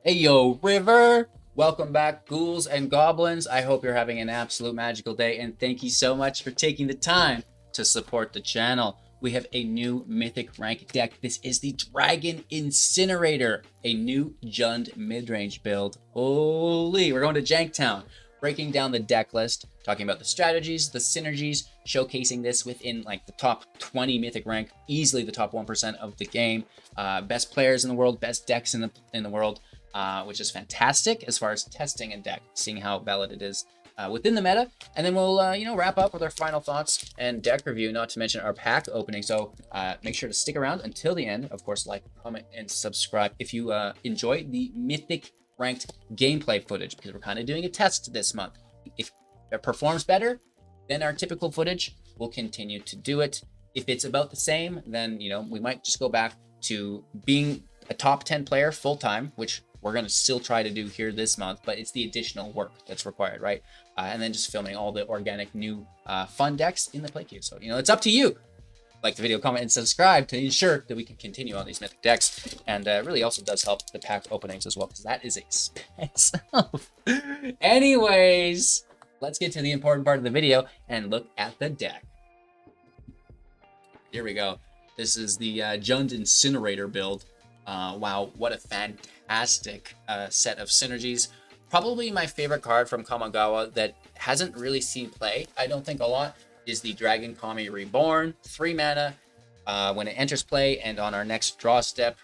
Hey yo, River! Welcome back, ghouls and goblins. I hope you're having an absolute magical day, and thank you so much for taking the time to support the channel. We have a new Mythic rank deck. This is the Dragon Incinerator, a new Jund midrange build. Holy, we're going to Janktown, breaking down the deck list, talking about the strategies, the synergies, showcasing this within like the top 20 Mythic rank, easily the top 1% of the game. Best players in the world, best decks in the world. Which is fantastic as far as testing a deck, seeing how valid it is within the meta. And then we'll, wrap up with our final thoughts and deck review, not to mention our pack opening. So make sure to stick around until the end. Of course, like, comment, and subscribe if you enjoy the Mythic ranked gameplay footage, because we're kind of doing a test this month. If it performs better than our typical footage, we'll continue to do it. If it's about the same, then, we might just go back to being a top 10 player full time, which we're going to still try to do here this month, but it's the additional work that's required, right? And then just filming all the organic new fun decks in the play queue. So, it's up to you. Like the video, comment, and subscribe to ensure that we can continue on these Mythic decks. And really also does help the pack openings as well, because that is expensive. Anyways, let's get to the important part of the video and look at the deck. Here we go. This is the Jund Incinerator build. Wow, what a fantastic set of synergies. Probably my favorite card from Kamigawa that hasn't really seen play, I don't think a lot, is the Dragon Kami Reborn. 3 mana. When it enters play and on our next draw step,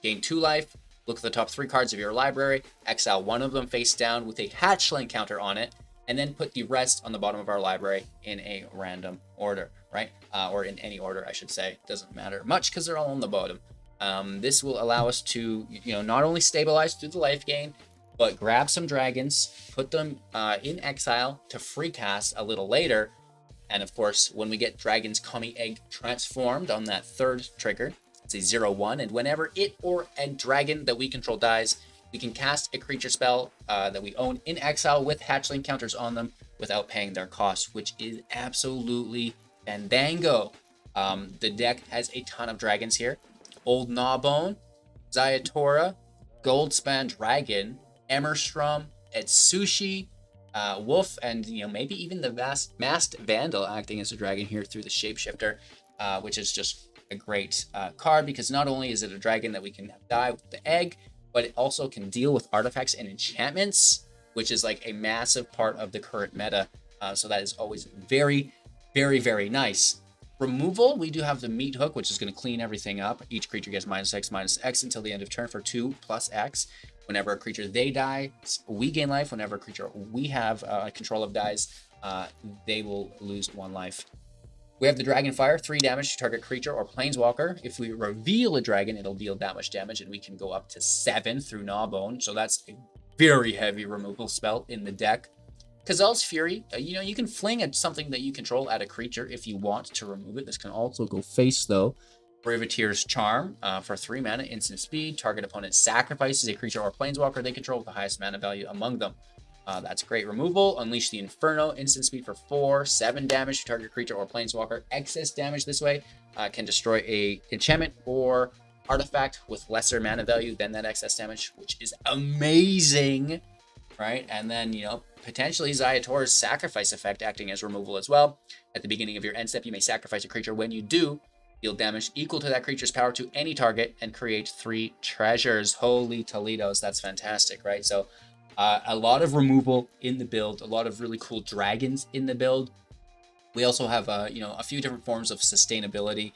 gain 2 life. Look at the top 3 cards of your library. Exile one of them face down with a hatchling counter on it. And then put the rest on the bottom of our library in a random order, right? Or in any order, I should say. Doesn't matter much because they're all on the bottom. This will allow us to, not only stabilize through the life gain, but grab some dragons, put them in exile to free cast a little later. And of course, when we get Dragon's Kami Egg transformed on that 3rd trigger, it's a 0/1, and whenever it or a dragon that we control dies, we can cast a creature spell that we own in exile with hatchling counters on them without paying their cost, which is absolutely fandango. The deck has a ton of dragons here. Old Gnawbone, Ziatora, Goldspan Dragon, Emmerstrom, Etsushi, Wolf, and maybe even the Masked Vandal acting as a dragon here through the Shapeshifter, which is just a great card, because not only is it a dragon that we can die with the egg, but it also can deal with artifacts and enchantments, which is like a massive part of the current meta. So that is always very, very, very nice. Removal, we do have the Meat Hook, which is going to clean everything up. Each creature gets -X/-X until the end of turn for 2 + X. Whenever a creature they die, we gain life. Whenever a creature we have control of dies, they will lose 1 life. We have the Dragonfire, 3 damage to target creature or planeswalker. If we reveal a dragon, it'll deal that much damage, and we can go up to 7 through Gnawbone. So that's a very heavy removal spell in the deck. Kazal's Fury, you can fling at something that you control at a creature if you want to remove it. This can also go face, though. Privateer's Charm, for 3 mana, instant speed. Target opponent sacrifices a creature or planeswalker they control with the highest mana value among them. That's great removal. Unleash the Inferno, instant speed for 4, 7 damage to target creature or planeswalker. Excess damage this way can destroy a enchantment or artifact with lesser mana value than that excess damage, which is amazing. Right, and then, potentially Ziatora's sacrifice effect acting as removal as well. At the beginning of your end step, you may sacrifice a creature. When you do, deal damage equal to that creature's power to any target and create 3 treasures. Holy Toledos, that's fantastic, right? So a lot of removal in the build, a lot of really cool dragons in the build. We also have, a few different forms of sustainability.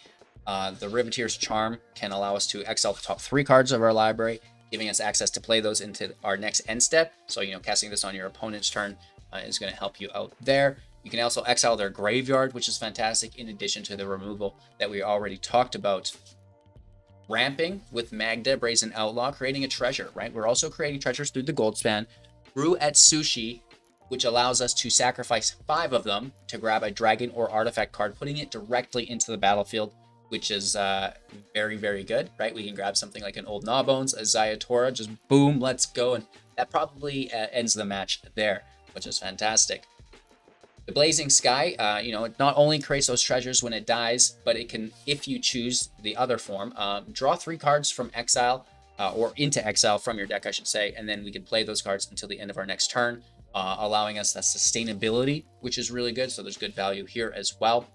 The Riveteer's Charm can allow us to exile the top 3 cards of our library, giving us access to play those into our next end step. So, casting this on your opponent's turn is going to help you out there. You can also exile their graveyard, which is fantastic, in addition to the removal that we already talked about. Ramping with Magda, Brazen Outlaw, creating a treasure, right? We're also creating treasures through the Goldspan. Brew at Sushi, which allows us to sacrifice 5 of them to grab a dragon or artifact card, putting it directly into the battlefield, which is very, very good, right? We can grab something like an Old Gnawbones, a Ziatora, just boom, let's go. And that probably ends the match there, which is fantastic. The Blazing Sky, it not only creates those treasures when it dies, but it can, if you choose the other form, draw 3 cards from exile or into exile from your deck, I should say, and then we can play those cards until the end of our next turn, allowing us that sustainability, which is really good. So there's good value here as well.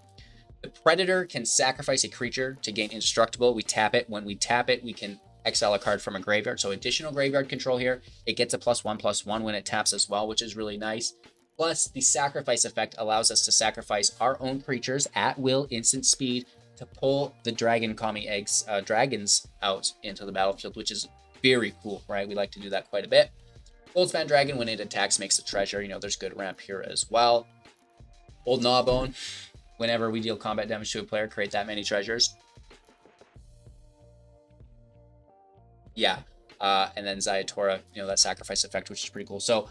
The Predator can sacrifice a creature to gain Indestructible. We tap it. When we tap it, we can exile a card from a graveyard. So additional graveyard control here. It gets a +1/+1 when it taps as well, which is really nice. Plus, the sacrifice effect allows us to sacrifice our own creatures at will, instant speed, to pull the Dragon Kami eggs, dragons out into the battlefield, which is very cool, right? We like to do that quite a bit. Goldspan Dragon, when it attacks, makes a treasure. You know, there's good ramp here as well. Old Gnawbone, whenever we deal combat damage to a player, create that many treasures. Yeah, and then Ziatora, you know, that sacrifice effect, which is pretty cool. So,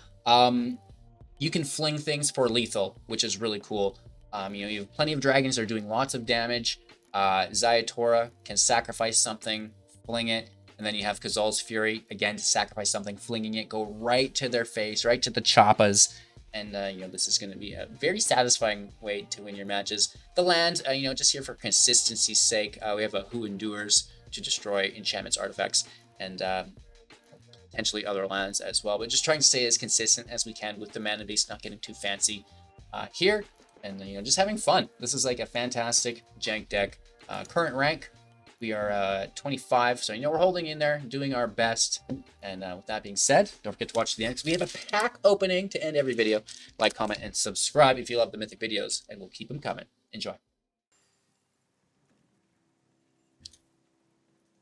you can fling things for lethal, which is really cool. You know, you have plenty of dragons that are doing lots of damage. Ziatora can sacrifice something, fling it, and then you have Kazal's Fury, again, to sacrifice something, flinging it, go right to their face, right to the choppas. And, you know, this is going to be a very satisfying way to win your matches. The land, you know, just here for consistency's sake, we have a Who Endures to destroy enchantments, artifacts, and potentially other lands as well. But just trying to stay as consistent as we can with the mana base, not getting too fancy here. And, you know, just having fun. This is like a fantastic jank deck. Current rank, we are 25. So, you know, we're holding in there, doing our best. And with that being said, don't forget to watch the end, because we have a pack opening to end every video. Like, comment, and subscribe if you love the Mythic videos, and we'll keep them coming. Enjoy.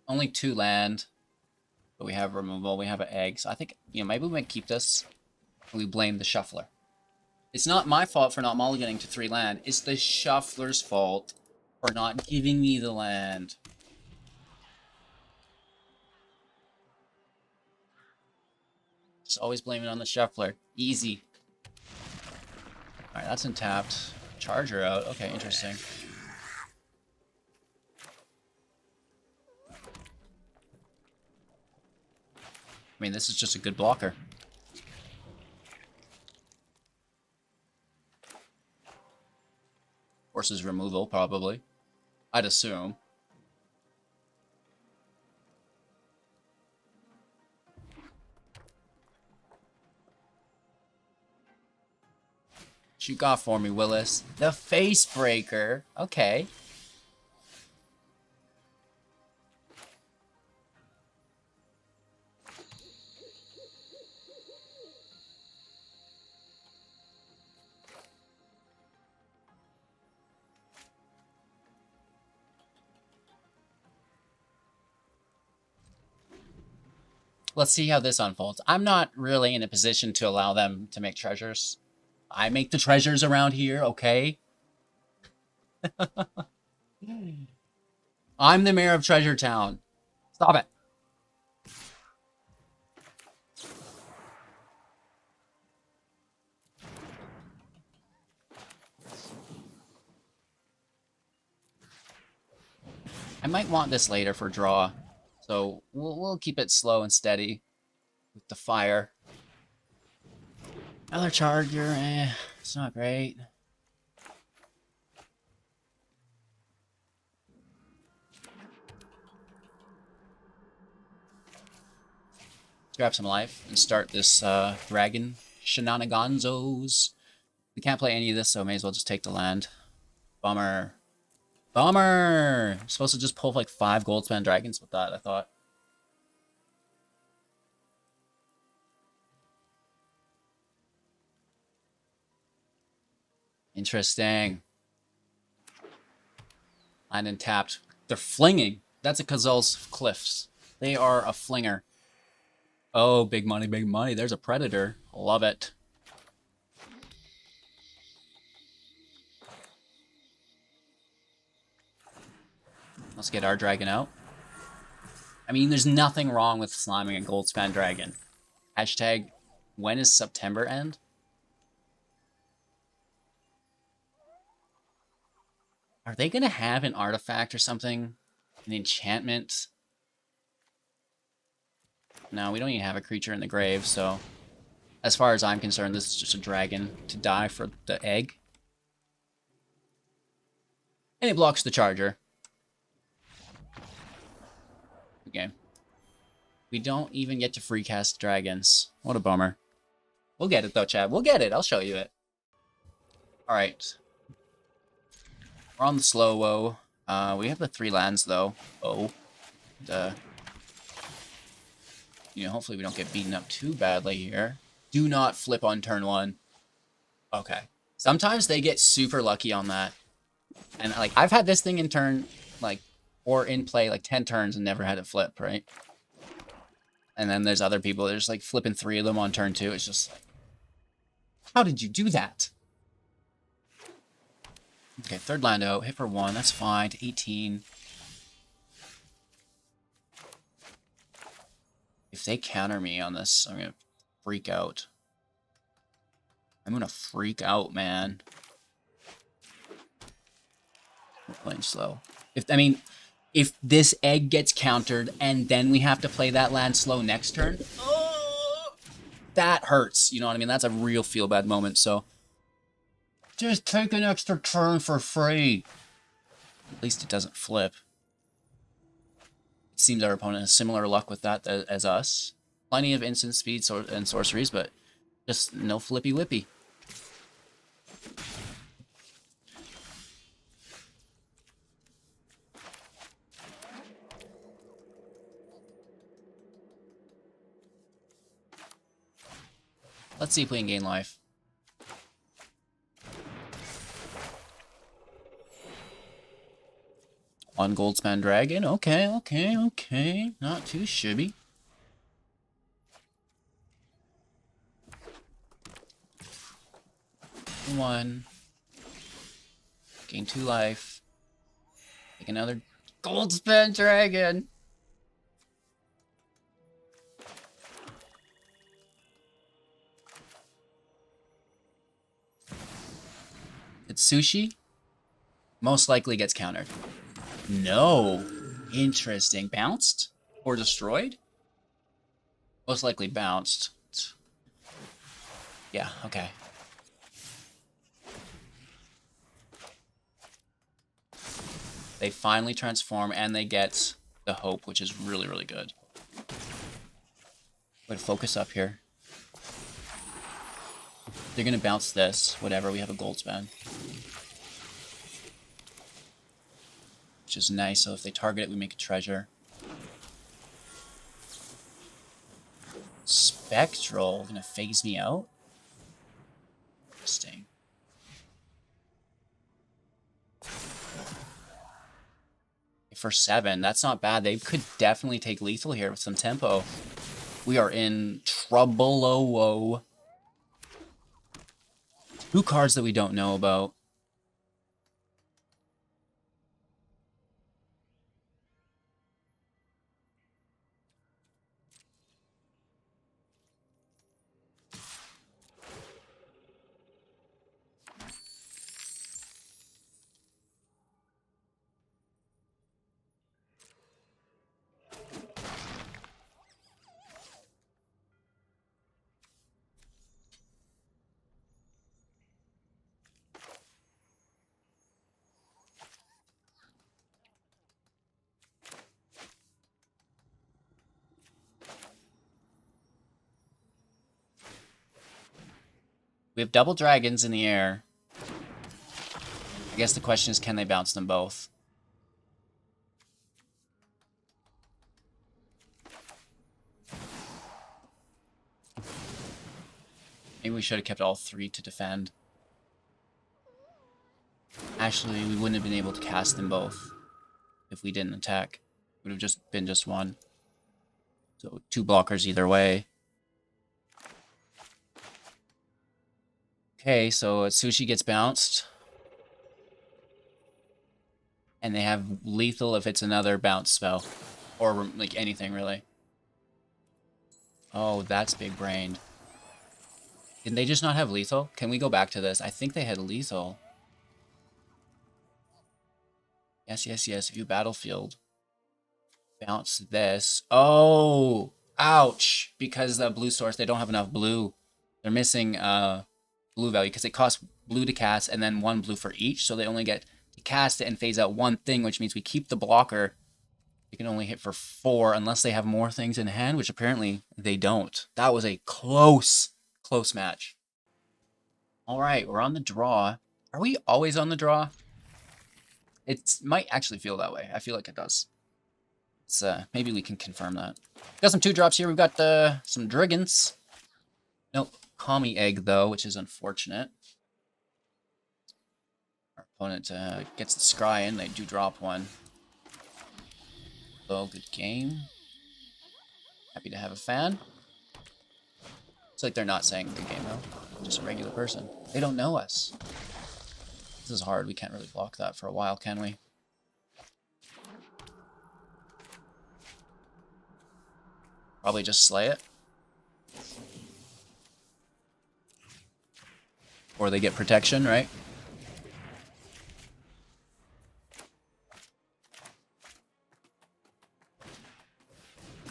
Only 2 land, but we have removal, we have an egg. So I think, you know, maybe we might keep this, and we blame the Shuffler. It's not my fault for not mulliganing to 3 land. It's the Shuffler's fault for not giving me the land. Just always blame it on the Shuffler. Easy. Alright, that's untapped. Charger out. Okay, interesting. I mean, this is just a good blocker. Forces removal, probably. I'd assume. What you got for me, Willis? The Face Breaker. Okay. Let's see how this unfolds. I'm not really in a position to allow them to make treasures. I make the treasures around here, okay? I'm the mayor of Treasure Town. Stop it. I might want this later for draw. So we'll keep it slow and steady with the fire. Another charger, it's not great. Let's grab some life and start this dragon shenaniganzos. We can't play any of this, so may as well just take the land. Bummer. Bummer! I'm supposed to just pull like 5 Goldspan Dragons with that, I thought. Interesting. Land untapped. They're flinging. That's a Kazal's Cliffs. They are a flinger. Oh, big money, big money. There's a Predator. Love it. Let's get our dragon out. I mean, there's nothing wrong with slamming a Goldspan Dragon. Hashtag, when is September end? Are they going to have an artifact or something? An enchantment? No, we don't even have a creature in the grave, so... As far as I'm concerned, this is just a dragon to die for the egg. And it blocks the charger. Good game. We don't even get to free cast dragons. What a bummer. We'll get it though, Chad. We'll get it. I'll show you it. All right. We're on the slow-wo. We have the 3 lands though. You know, hopefully we don't get beaten up too badly here. Do not flip on turn 1. Okay. Sometimes they get super lucky on that. And like I've had this thing in turn like or in play like 10 turns and never had it flip, right? And then there's other people that are just like flipping 3 of them on turn 2. It's just like, how did you do that? Okay, 3rd land out. Hit for 1. That's fine. To 18. If they counter me on this, I'm going to freak out. I'm going to freak out, man. We're playing slow. If this egg gets countered and then we have to play that land slow next turn, that hurts. You know what I mean? That's a real feel bad moment. So just take an extra turn for free. At least it doesn't flip. It seems our opponent has similar luck with that as us. Plenty of instant speed and sorceries, but just no flippy whippy. Let's see if we can gain life. One Goldspan Dragon. Okay. Not too shabby. One. Gain 2 life. Take another Goldspan Dragon. It's sushi. Most likely gets countered. No. Interesting. Bounced? Or destroyed? Most likely bounced. Yeah, okay. They finally transform and they get the hope, which is really, really good. But focus up here. They're going to bounce this. Whatever, we have a Goldspan. Which is nice, so if they target it, we make a treasure. Spectral, gonna phase me out? Interesting. For 7, that's not bad. They could definitely take lethal here with some tempo. We are in trouble. 2 cards that we don't know about. We have double dragons in the air. I guess the question is, can they bounce them both? Maybe we should have kept all 3 to defend. Actually, we wouldn't have been able to cast them both if we didn't attack. It would have just been just 1. So 2 blockers either way. Okay, so Sushi gets bounced. And they have lethal if it's another bounce spell. Or, like, anything, really. Oh, that's big-brained. Did they just not have lethal? Can we go back to this? I think they had lethal. Yes. View battlefield. Bounce this. Oh! Ouch! Because the blue source, they don't have enough blue. They're missing blue value because it costs blue to cast and then 1 blue for each. So they only get to cast it and phase out 1 thing, which means we keep the blocker. They can only hit for 4 unless they have more things in hand, which apparently they don't. That was a close match. All right, we're on the draw. Are we always on the draw? It might actually feel that way. I feel like it does. It's, maybe we can confirm that. Got some 2-drops here. We've got some Dragons. Nope. Kami Egg, though, which is unfortunate. Our opponent gets the scry in. They do drop one. So, good game. Happy to have a fan. It's like they're not saying good game, though. Just a regular person. They don't know us. This is hard. We can't really block that for a while, can we? Probably just slay it. Or they get protection, right?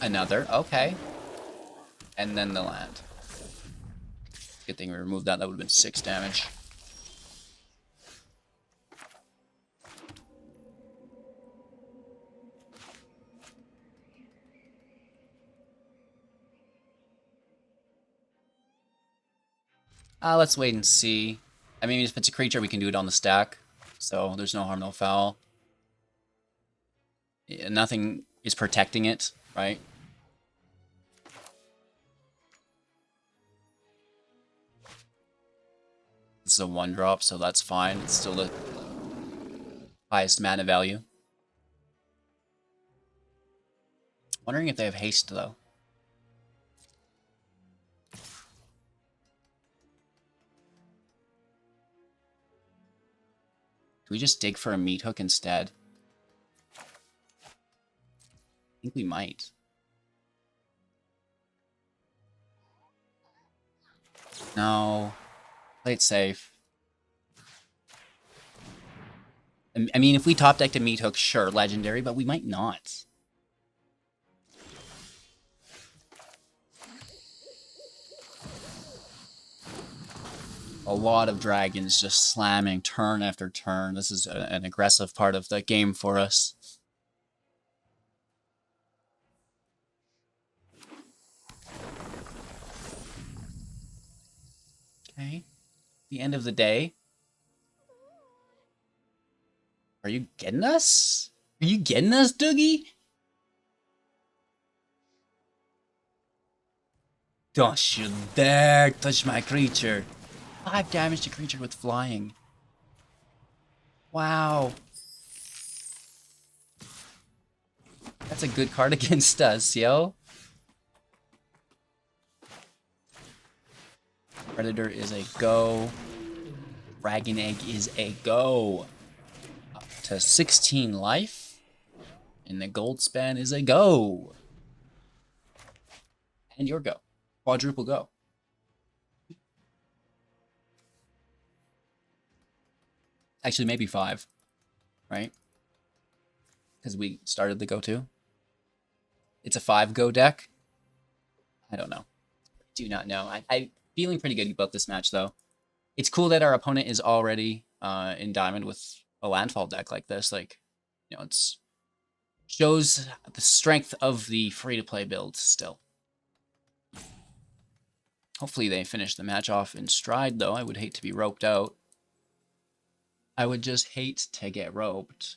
Another, okay. And then the land. Good thing we removed that. That would have been 6 damage. Let's wait and see. I mean, if it's a creature, we can do it on the stack. So there's no harm, no foul. Nothing is protecting it, right? This is a 1-drop, so that's fine. It's still the highest mana value. Wondering if they have haste, though. Do we just dig for a meat hook instead? I think we might. No. Play it safe. I mean, if we top decked a meat hook, sure, legendary, but we might not. A lot of dragons just slamming turn after turn. This is an aggressive part of the game for us. Okay. The end of the day. Are you getting us? Are you getting us, Doogie? Don't you dare touch my creature. 5 damage to creature with flying. Wow. That's a good card against us, yo. Predator is a go. Dragon Egg is a go. Up to 16 life. And the gold span is a go. And your go. Quadruple go. Actually, maybe 5. Right? Because we started the go too. It's a 5-go deck. I don't know. I do not know. I'm feeling pretty good about this match, though. It's cool that our opponent is already in Diamond with a landfall deck like this. Like, you know, it's shows the strength of the free-to-play build still. Hopefully they finish the match off in stride, though. I would hate to be roped out. I would just hate to get roped.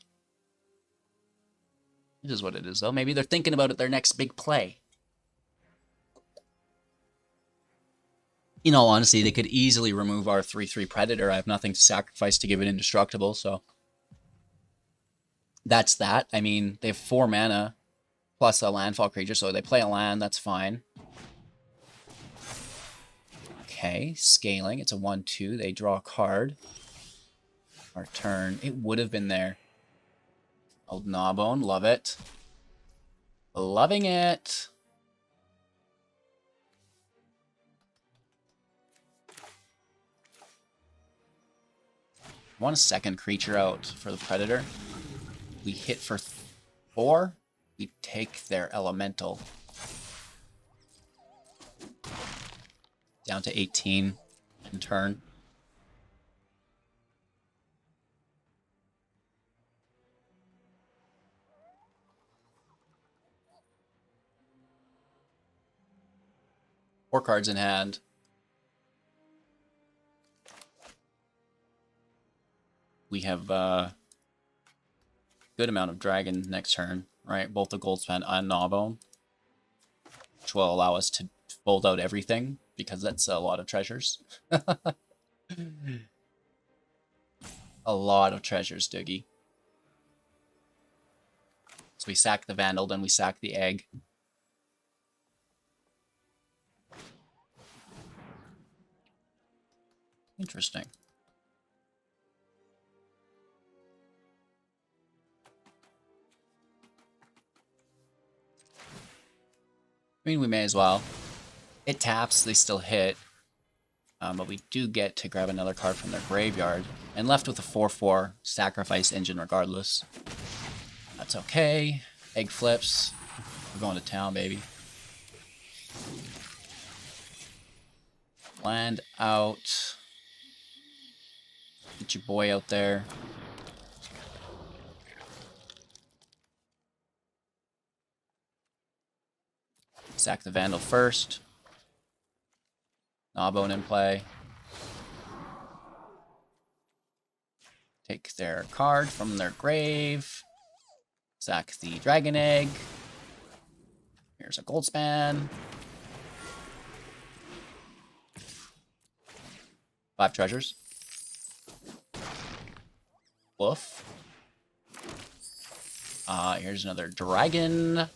It is what it is, though. Maybe they're thinking about it, their next big play. In all honesty, they could easily remove our 3/3 Predator. I have nothing to sacrifice to give it indestructible, so that's that. I mean, they have 4 mana plus a landfall creature, so they play a land, that's fine. Okay, scaling. It's a 1/2. They draw a card. Our turn. It would have been there. Old Gnawbone, love it. Loving it. I want a second creature out for the Predator. We hit for 4. We take their Elemental. Down to 18 in turn. 4 cards in hand. We have good amount of dragon next turn, right? Both the Goldspan and Gnawbone, which will allow us to fold out everything because that's a lot of treasures. A lot of treasures, Doogie. So we sack the Vandal, then we sack the egg. Interesting. I mean, we may as well. It taps, they still hit. But we do get to grab another card from their graveyard. And left with a 4/4 sacrifice engine regardless. That's okay. Egg flips. We're going to town, baby. Land out. Get your boy out there. Sack the Vandal first. Gnawbone in play. Take their card from their grave. Sack the Dragon Egg. Here's a Goldspan. 5 treasures. Woof. Here's another dragon.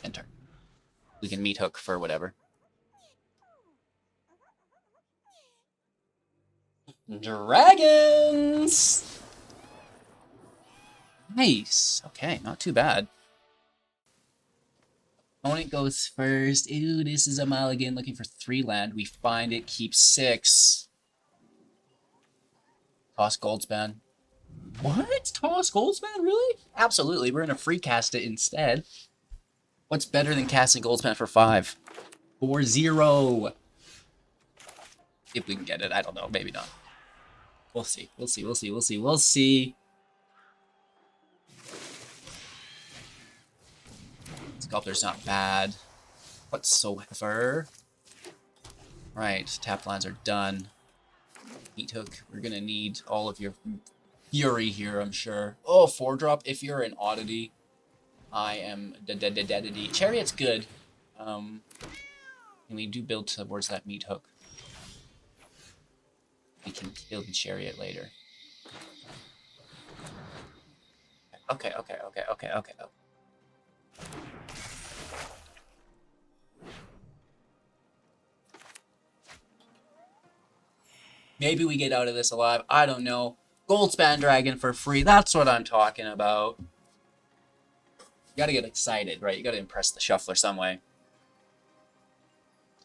Enter. We can meat hook for whatever. Dragons! Nice. Okay, not too bad. Opponent goes first. Ew, this is a mulligan looking for 3 land. We find it, keep 6. Toss Goldspan. What? Toss Goldspan? Really? Absolutely. We're going to free cast it instead. What's better than casting Goldspan for 5? 4-0. If we can get it. I don't know. Maybe not. We'll see. We'll see. We'll see. We'll see. We'll see. Sculptor's not bad. Whatsoever. Right. Tap lands are done. Meat hook. We're going to need all of your fury here, I'm sure. Oh, 4-drop. If you're an oddity, I am deadity. Chariot's good. And we do build towards that meat hook. We can kill the chariot later. Okay. Maybe we get out of this alive. I don't know. Goldspan Dragon for free. That's what I'm talking about. You gotta get excited, right? You gotta impress the shuffler some way.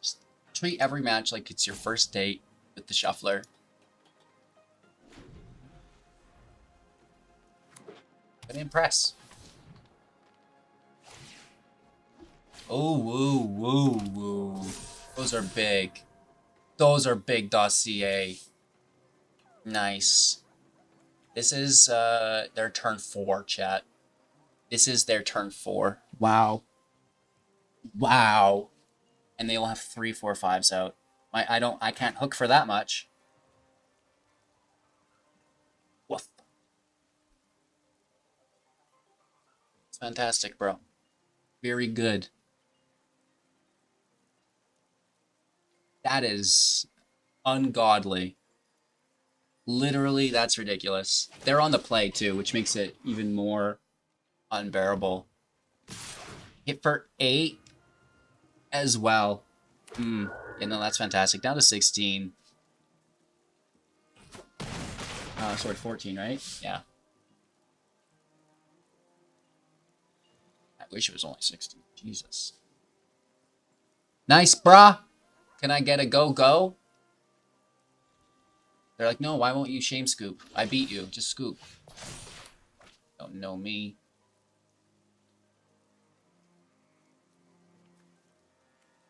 Just treat every match like it's your first date with the shuffler. Gotta impress. Oh, woo. Those are big. Those are big dossier. Nice. This is their turn 4, chat. This is their turn 4. Wow. And they'll have 3, 4, 5s out. I can't hook for that much. Woof. It's fantastic, bro. Very good. That is ungodly. Literally, that's ridiculous. They're on the play, too, which makes it even more unbearable. Hit for 8 as well. Yeah, no, that's fantastic. Down to 16. Sorry, 14, right? Yeah. I wish it was only 16. Jesus. Nice, brah. Can I get a go? They're like, no, why won't you shame scoop? I beat you. Just scoop. Don't know me.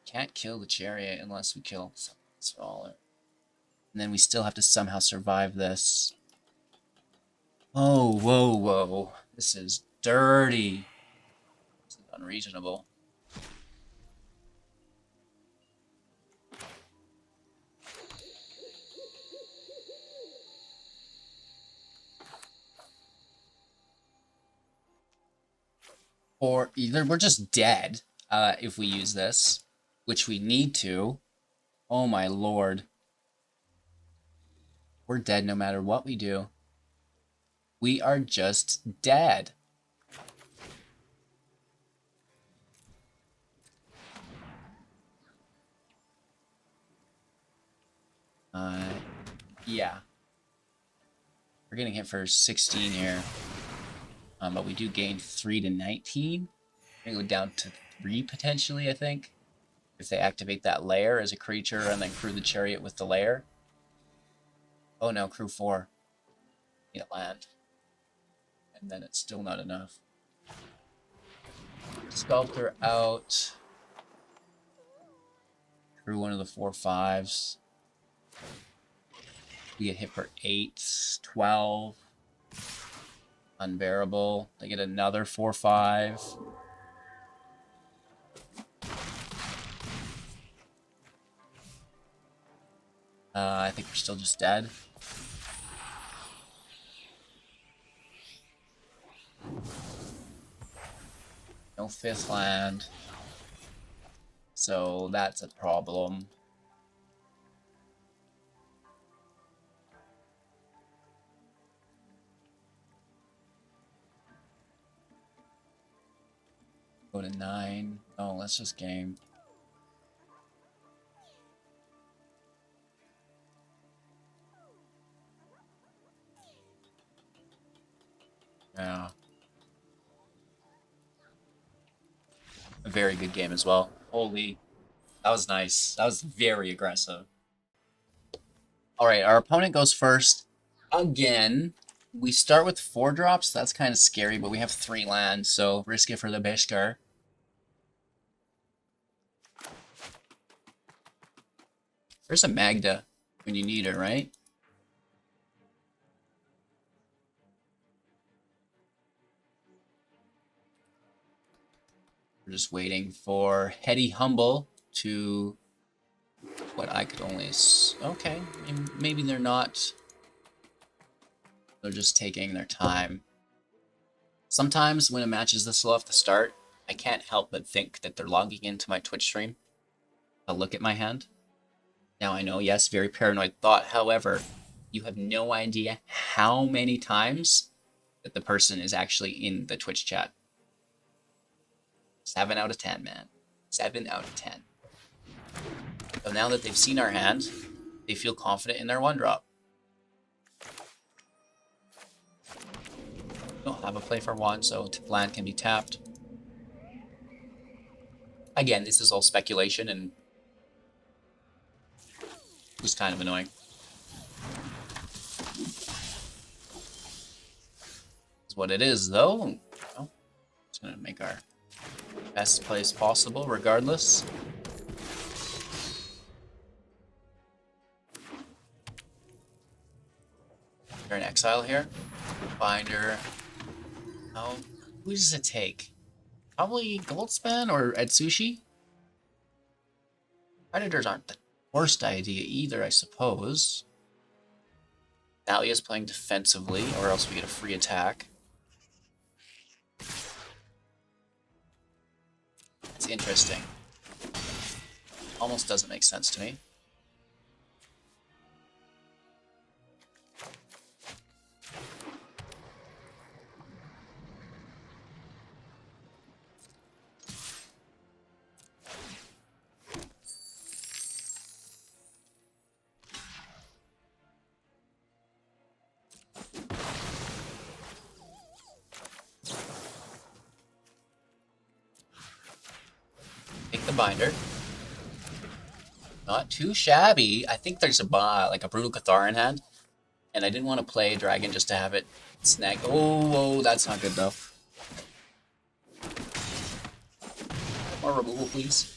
Can't kill the chariot unless we kill Smaller. And then we still have to somehow survive this. Oh, whoa. This is dirty. This is unreasonable. Or either we're just dead if we use this, which we need to. Oh my lord. We're dead no matter what we do. We are just dead. Yeah. We're getting hit for 16 here. But we do gain 3 to 19. We're gonna go down to 3 potentially, I think. If they activate that lair as a creature and then crew the chariot with the lair. Oh no, crew 4. Need a land. And then it's still not enough. Sculptor out. Crew one of the 4/5s. We get hit for 8, 12. Unbearable. They get another 4/5. I think we're still just dead. No 5th land. So that's a problem. Go to 9. Oh, let's just game. Yeah. A very good game as well. Holy. That was nice. That was very aggressive. Alright, our opponent goes first. Again. We start with 4 drops. That's kind of scary, but we have 3 lands, so risk it for the Beskar. There's a Magda when you need her, right? We're just waiting for Heady Humble to what I could only... Okay, maybe they're not... They're just taking their time. Sometimes when a match is this slow off the start, I can't help but think that they're logging into my Twitch stream. I'll look at my hand. Now I know, yes, very paranoid thought. However, you have no idea how many times that the person is actually in the Twitch chat. 7 out of 10, man. 7 out of 10. So now that they've seen our hand, they feel confident in their 1-drop. Don't have a play for 1, so land can be tapped. Again, this is all speculation and it was kind of annoying. That's what it is, though. Well, just gonna make our best plays possible, regardless. They're in exile here. Binder. Oh, who does it take? Probably Goldspan or Atsushi? Predators aren't the worst idea either, I suppose. Dahlia's playing defensively, or else we get a free attack. It's interesting. Almost doesn't make sense to me. Take the binder. Not too shabby. I think there's a like a Brutal Cathar in hand. And I didn't want to play Dragon just to have it snag. Oh, that's not good though. More removal, please.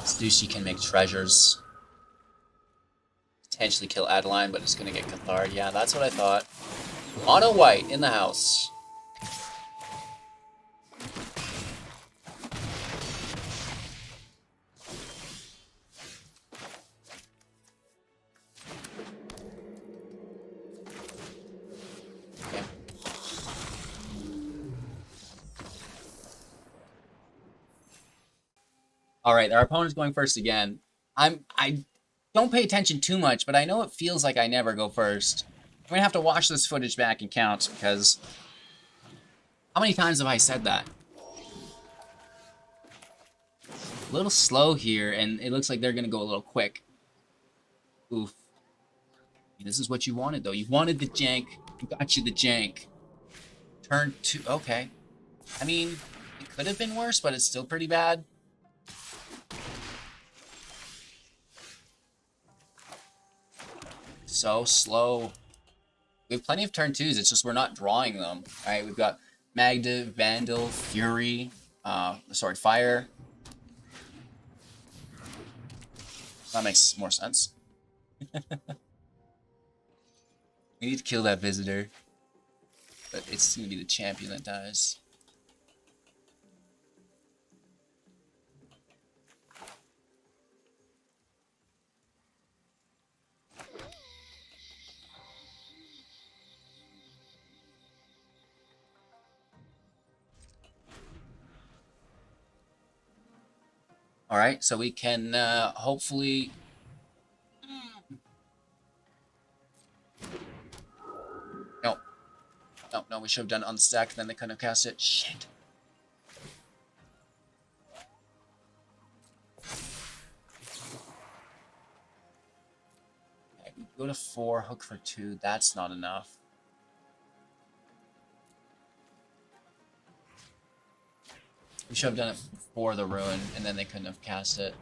Stussy can make treasures. potentially kill Adeline, but it's going to get Cathard. Yeah, that's what I thought. Mono white in the house. Okay. All right, our opponent's going first again. I don't pay attention too much, but I know it feels like I never go first. I'm gonna have to watch this footage back and count, because how many times have I said that? A little slow here, and it looks like they're gonna go a little quick. Oof. This is what you wanted, though. You wanted the jank. You got you the jank. Turn 2. Okay. I mean, it could have been worse, but it's still pretty bad. So slow. We have plenty of turn 2s. It's just we're not drawing them. All right, we've got Magda, Vandal, Fury, Fire. That makes more sense. We need to kill that visitor. But it's going to be the champion that dies. All right, so we can hopefully... No, we should have done it on the stack, then they couldn't have cast it. Shit. Okay, we go to 4, hook for 2. That's not enough. We should have done it before the ruin, and then they couldn't have cast it.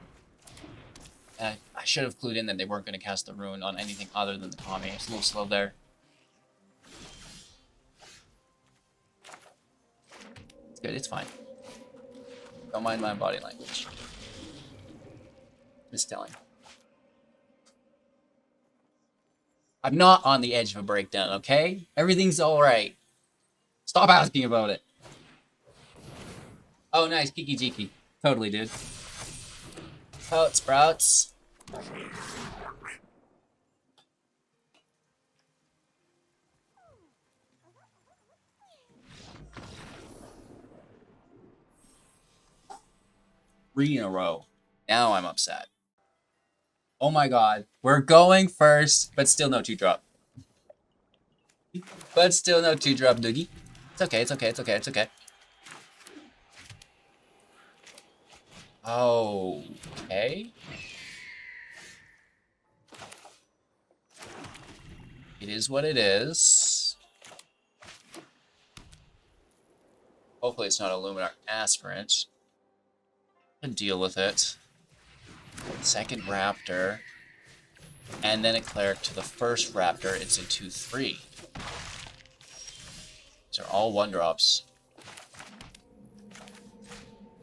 I should have clued in that they weren't going to cast the ruin on anything other than the Kami. It's a little slow there. It's good, it's fine. Don't mind my body language. Mistelling. I'm not on the edge of a breakdown, okay? Everything's alright. Stop asking about it. Oh, nice. Kiki Jiki. Totally, dude. Oh, it sprouts. Three in a row. Now I'm upset. Oh my god. We're going first, but still no 2-drop. But still no 2-drop, Doogie. It's okay, it's okay, it's okay, it's okay. Okay. It is what it is. Hopefully it's not a Luminar Aspirant. Can deal with it. Second Raptor. And then a Cleric to the first Raptor. It's a 2-3. These are all 1-drops.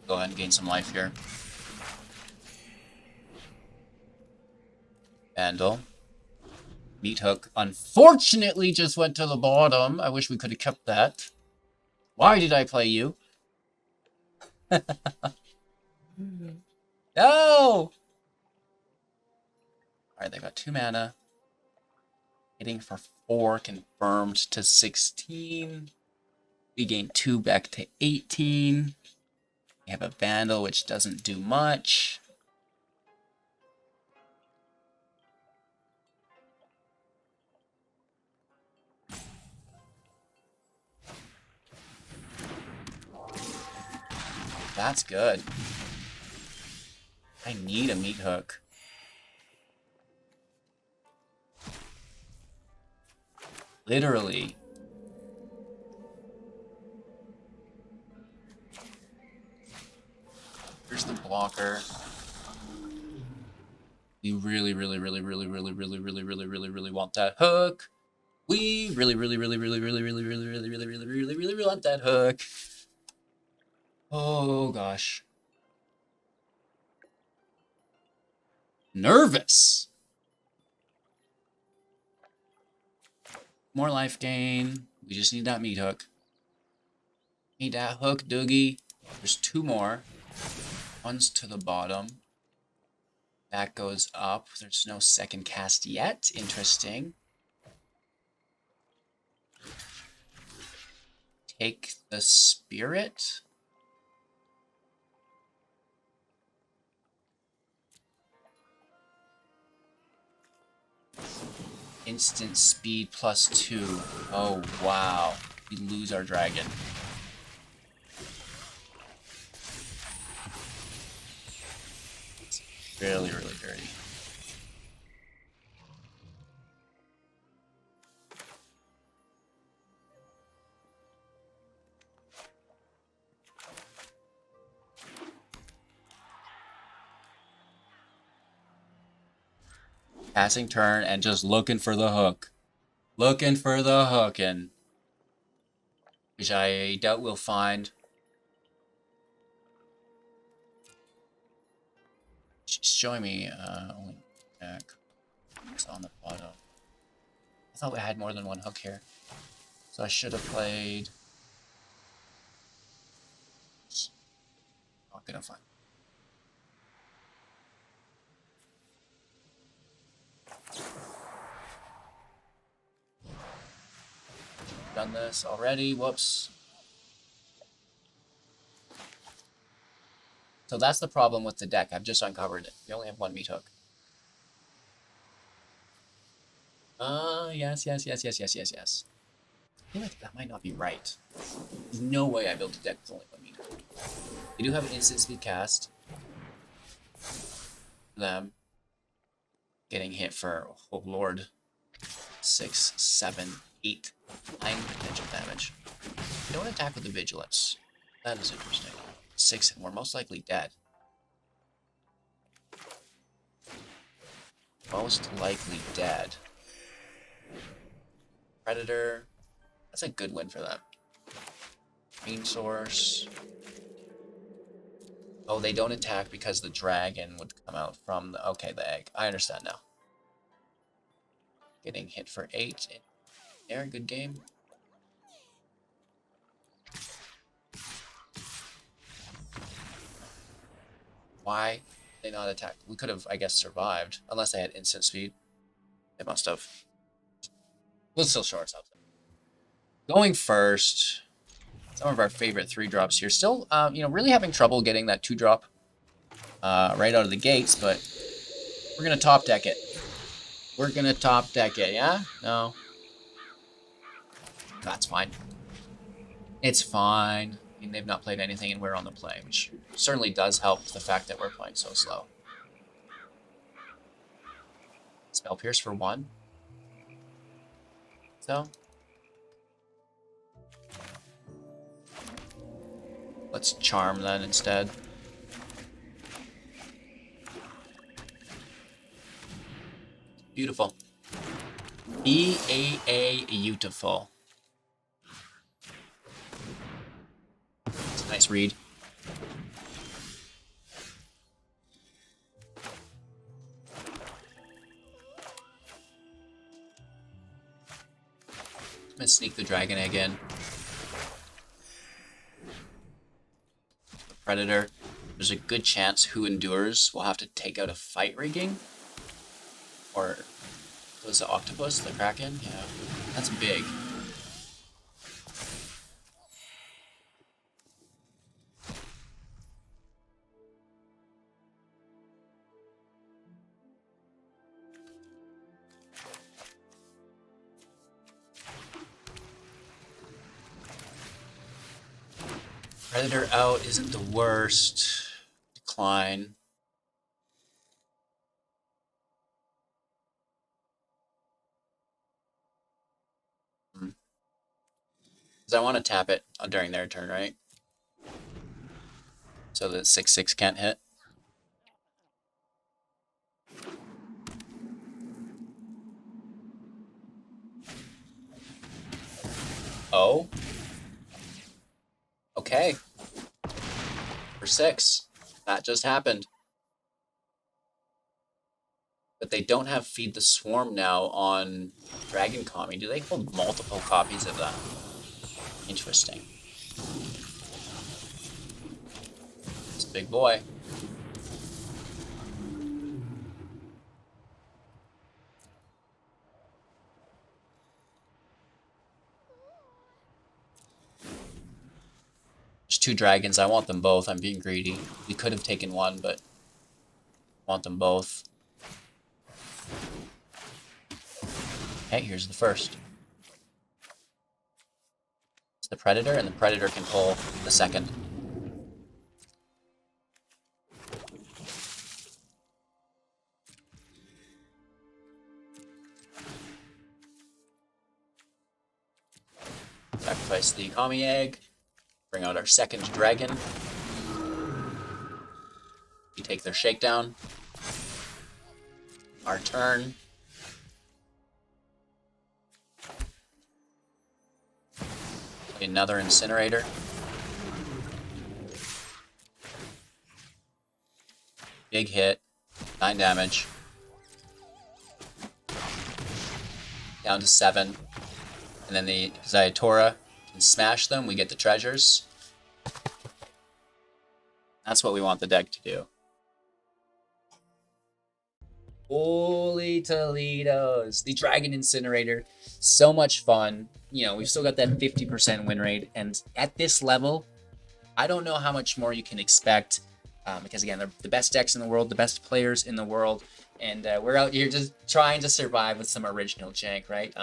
Go ahead and gain some life here. Vandal. Meat Hook, unfortunately, just went to the bottom. I wish we could have kept that. Why did I play you? No! Alright, they got 2 mana. Hitting for 4, confirmed to 16. We gain 2 back to 18. We have a Vandal, which doesn't do much. That's good. I need a Meat Hook. Literally. Here's the blocker. We really want that hook. We really want that hook. Oh gosh. Nervous. More life gain. We just need that meat hook. Need that hook, Doogie. There's 2 more. One's to the bottom. That goes up. There's no second cast yet. Interesting. Take the spirit. Instant speed +2. Oh, wow. We lose our dragon. It's really, really dirty. Passing turn and just looking for the hook. Looking for the hook, and which I doubt we'll find. She's showing me only deck. It's on the bottom. I thought we had more than one hook here, so I should have played. Not gonna find. Done this already. Whoops. So that's the problem with the deck. I've just uncovered it. We only have 1 meat hook. Yes. I feel like that might not be right. There's no way I built a deck with only 1 meat hook. We do have an instant speed cast. Them getting hit for, oh lord, 6, 7, 8, 9 potential damage. We don't attack with the vigilance. That is interesting. 6, and we're most likely dead. Most likely dead. Predator. That's a good win for them. Main source. Oh, they don't attack because the dragon would come out from the... Okay, the egg. I understand now. Getting hit for 8. There, good game. Why did they not attack? We could have, I guess, survived. Unless they had instant speed. They must have. We'll still show ourselves. Going first. Some of our favorite 3-drops here. Still, really having trouble getting that 2-drop right out of the gates, but we're going to top deck it. We're going to top deck it, yeah? No. That's fine. It's fine. I mean, they've not played anything and we're on the play, which certainly does help the fact that we're playing so slow. Spell Pierce for 1. So. Let's Charm then instead. Beautiful. Beautiful. It's a nice read. I'm gonna sneak the dragon egg in. The Predator. There's a good chance Who Endures will have to take out a fight rigging. Or was the octopus, the kraken? Yeah, that's big. Predator out isn't the worst. Decline. Because I want to tap it during their turn, right? So that 6/6 can't hit. Oh. Okay. For 6. That just happened. But they don't have Feed the Swarm now on Dragon Kami. Do they hold multiple copies of that? Interesting. It's a big boy. There's 2 dragons. I want them both. I'm being greedy. We could have taken one, but I want them both. Okay, here's the first. It's the Predator, and the Predator can pull the second. Sacrifice the Kami egg. Bring out our second dragon. We take their shakedown. Our turn. Another Incinerator. Big hit. 9 damage. Down to 7. And then the Ziatora can smash them. We get the treasures. That's what we want the deck to do. Holy Toledos. The Dragon Incinerator. So much fun. You know, we've still got that 50% win rate. And at this level, I don't know how much more you can expect. Because, again, they're the best decks in the world, the best players in the world. And we're out here just trying to survive with some original jank, right?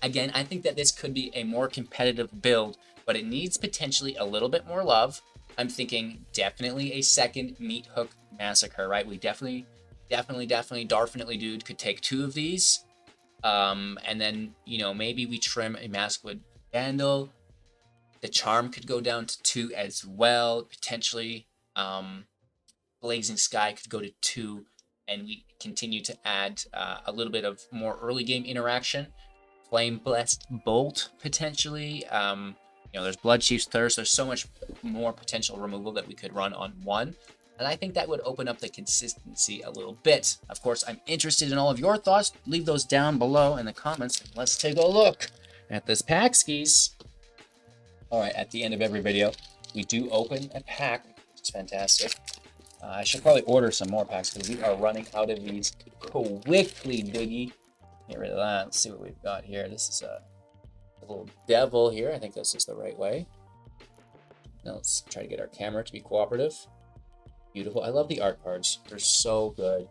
Again, I think that this could be a more competitive build, but it needs potentially a little bit more love. I'm thinking definitely a second Meat Hook Massacre, right? We definitely, Darfinitely Dude could take 2 of these. And then, you know, maybe we trim a Maskwood Vandal. The Charm could go down to 2 as well, potentially. Blazing Sky could go to 2, and we continue to add a little bit of more early game interaction. Flame Blessed Bolt, potentially. You know, there's Blood Chief's Thirst. There's so much more potential removal that we could run on 1. And I think that would open up the consistency a little bit. Of course, I'm interested in all of your thoughts. Leave those down below in the comments. Let's take a look at this pack skis. All right, at the end of every video, we do open a pack. It's fantastic. I should probably order some more packs because we are running out of these quickly, Diggy. Get rid of that. Let's see what we've got here. This is a little devil here. I think this is the right way. Now let's try to get our camera to be cooperative. Beautiful. I love the art cards. They're so good.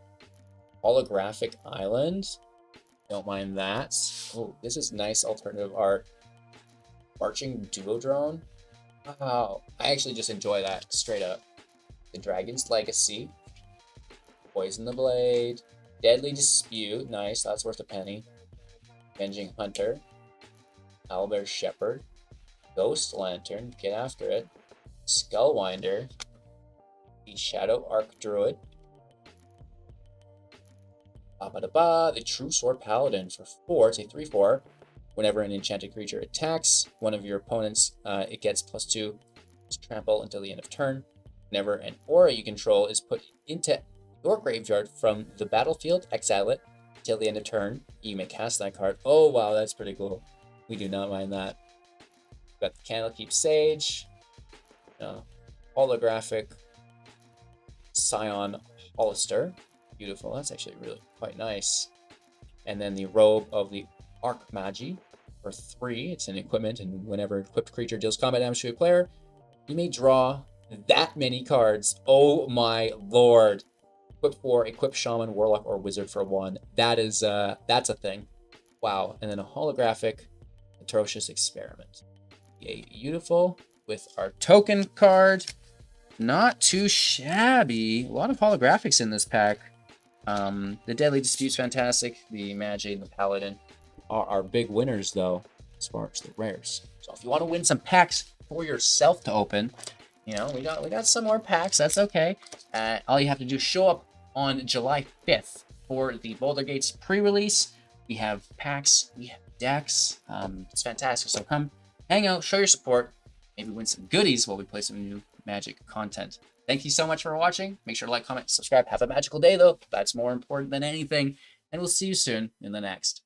Holographic Island. Don't mind that. Oh, this is nice alternative art. Marching Duodrone. Wow. I actually just enjoy that straight up. The Dragon's Legacy. Poison the Blade. Deadly Dispute. Nice. That's worth a penny. Avenging Hunter. Owlbear Shepherd. Ghost Lantern. Get after it. Skullwinder. The Shadow Arc Druid. The True Sword Paladin for 4. It's a 3/4. Whenever an enchanted creature attacks one of your opponents, it gets +2 to trample until the end of turn. Whenever an aura you control is put into your graveyard from the battlefield, exile it until the end of turn. You may cast that card. Oh, wow, that's pretty cool. We do not mind that. We've got the Candlekeep Sage. Holographic Scion Hollister. Beautiful. That's actually really quite nice. And then the Robe of the Archmagi for 3. It's an equipment, and whenever an equipped creature deals combat damage to a player, you may draw that many cards. Oh my lord. Equip 4, equip Shaman, Warlock, or Wizard for 1. That is, that's a thing. Wow. And then a holographic Atrocious Experiment. Yay, beautiful. With our token card. Not too shabby. A lot of holographics in this pack. The Deadly Dispute's fantastic. The Magi and the Paladin are our big winners, though, as far as the rares. So if you want to win some packs for yourself to open, you know, we got some more packs. That's okay. All you have to do is show up on July 5th for the Boulder Gates pre-release. We have packs. We have decks. It's fantastic. So come hang out, show your support, maybe win some goodies while we play some new Magic content. Thank you so much for watching. Make sure to like, comment, subscribe. Have a magical day, though. That's more important than anything. And we'll see you soon in the next.